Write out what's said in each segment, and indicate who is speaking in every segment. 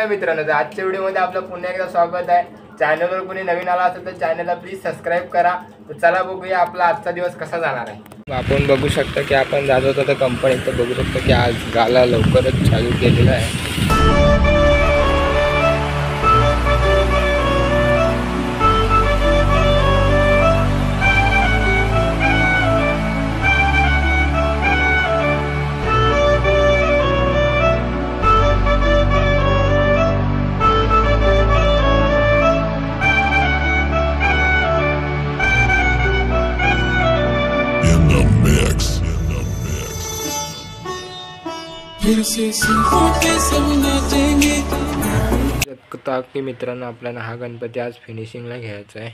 Speaker 1: नमस्कार मित्रांनो, आजच्या व्हिडिओमध्ये आपलं पुन्हा एकदा स्वागत आहे। चॅनलवर कोणी नवीन आला असेल तर चॅनलला प्लीज सबस्क्राइब करा। तर चला बघूया आपला आजचा दिवस कसा जाणार आहे। आपण बघू शकता की आपण जात होतो त्या कंपनीत, तर बघू शकता की आज गाला लवकरच चालू केलेला आहे। की मित्रांनो, आपल्याला हा गणपती आज फिनिशिंगला घ्यायचा आहे।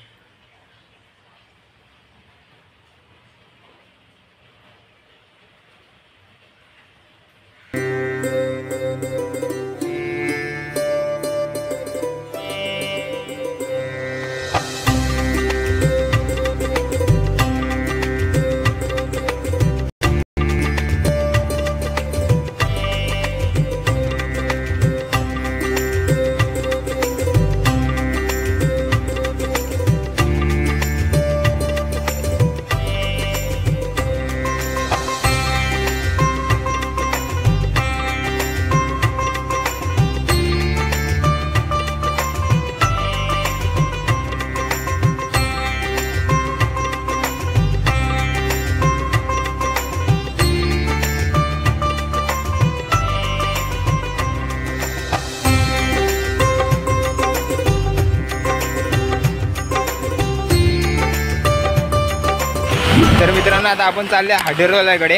Speaker 1: तर मित्रांनो, आता आपण चालले हार्डवेअरवाल्याकडे,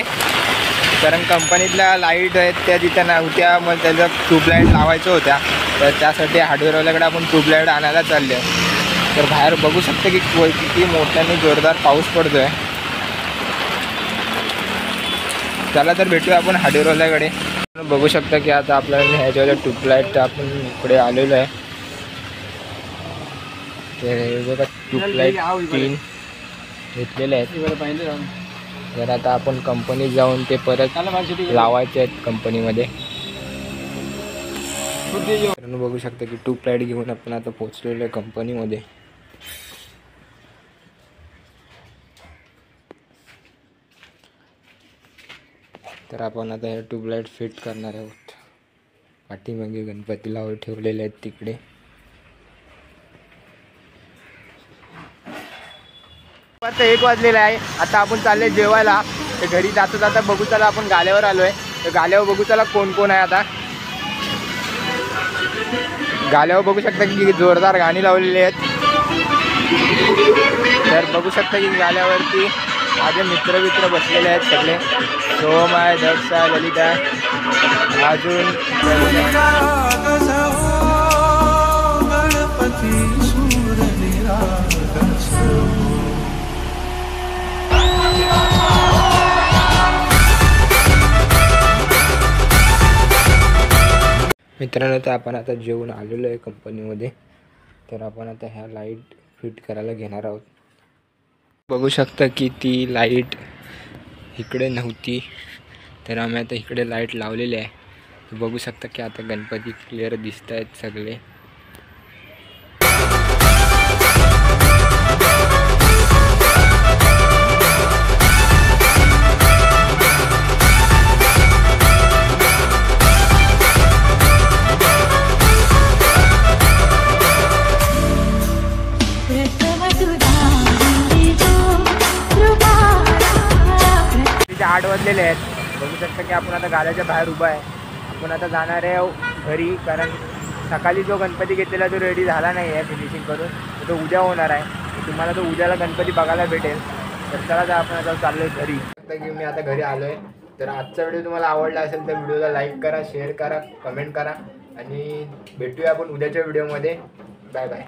Speaker 1: कारण कंपनीतल्या लाईट आहेत त्या तिथं नव्हत्या, मग त्याचं ट्यूबलाईट लावायचं होत्या, तर त्यासाठी हार्डवेअरवाल्याकडे आपण ट्यूबलाईट आणायला चालले। तर बाहेर बघू शकता की किती मोठ्याने जोरदार पाऊस पडतोय। चला तर भेटूया आपण हार्डवेअरवाल्याकडे। बघू शकता की आता आपल्याला ह्याच्यावर ट्यूबलाईट आपण इकडे आलेलो आहे। ते बघा ट्यूबलाईट 3 घेतलेले आहेत। तर आता आपण कंपनीत जाऊन ते परत लावायचे आहेत कंपनीमध्ये। बघू शकता की ट्यूबलाईट घेऊन आपण आता पोहोचलेलो आहे कंपनीमध्ये। तर आपण आता हे ट्यूबलाईट फिट करणार आहोत। पाठीमागे गणपती लावून ठेवलेले आहेत तिकडे। आता 1 वाजलेला आहे। आता आपण चालले जेवायला। तर घरी जाता जाता बघू चला आपण गाल्यावर आलोय। तर गाल्यावर बघू चला कोण कोण आहे। आता गाल्यावर बघू शकता की जोरदार गाणी लावलेली आहेत। तर बघू शकता की गाल्यावरती माझे मित्र बसलेले आहेत सगळे। सोम आहे, दक्ष आहे, ललिता आहे, अजून मित्रांनो, तर आपण आता जेवून आलेलो आहे कंपनीमध्ये। तर आपण आता ह्या लाईट फिट करायला घेणार आहोत। बघू शकता की ती लाईट इकडे नव्हती, तर आम्ही आता इकडे लाईट लावलेली आहे। बघू शकता की आता गणपती क्लिअर दिसत आहेत सगळे। तिथे 8 वाजलेले आहेत। बघू शकता की आपण आता गाल्याच्या बाहेर उभा आहे। आपण आता जाणार आहे घरी, कारण सकाळी जो गणपती घेतलेला तो रेडी झाला नाही आहे फिनिशिंग करून, तो उद्या होणार आहे। तुम्हाला तो उद्याला गणपती बघायला भेटेल। तर चला तर आपण आता चाललो आहे घरी। की मी आता घरी आलो आहे। तर आजचा व्हिडिओ तुम्हाला आवडला असेल तर व्हिडिओला लाईक करा, शेअर करा, कमेंट करा, आणि भेटूया आपण उद्याच्या व्हिडिओमध्ये। Bye bye.